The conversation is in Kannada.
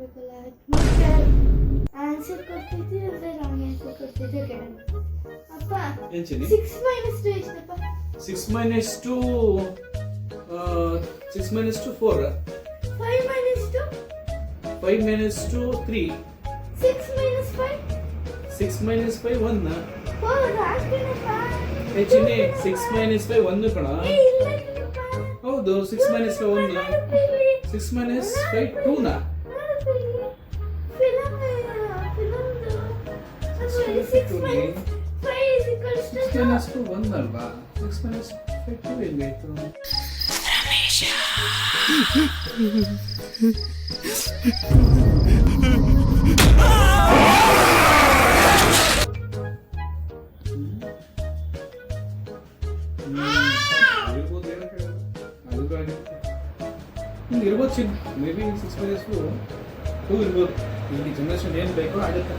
ಮಾಡ್ಬೇಕಲ್ಲ ಮತ್ತೆ ಆನ್ಸರ್ ಕೊಡ್ತಿದ್ದೆ ರಾಂಗ್ ಆನ್ಸರ್ ಕೊಡ್ತಿದ್ದೆ ಕೇಳೋಣ ಅಪ್ಪ. ಏನ್ ಚಿನ್ನಿ? 6 minus 2 ಎಷ್ಟಪ್ಪ? 6 minus 2 6 minus 2 4. 5 minus 2 5 minus 2 3. 6 minus 5 6 minus 5 1. 4 ಹಾಕ್ತೀನಪ್ಪ. ಏ ಚಿನ್ನಿ 6 minus 5 1 ಕಣ. ಏ ಇಲ್ಲ ಕಣಪ್ಪ. ಹೌದು 6 minus 5 1. 6 minus 5 2 ನಾ. Film 6 minus 5 is equals to 6 minus 2 1 ಅಲ್ವಾ? 6 minus 5 2 ಹೆಂಗಾಯ್ತು? ಇರ್ಬೋದು ಚಿನ್ ಮೇ ಬಿ 6 minus 2 ಇರ್ಬೋದು. ಇಲ್ಲಿ ಜನರೇಷನ್ ಏನು ಬೇಕೋ ಆಗುತ್ತೆ.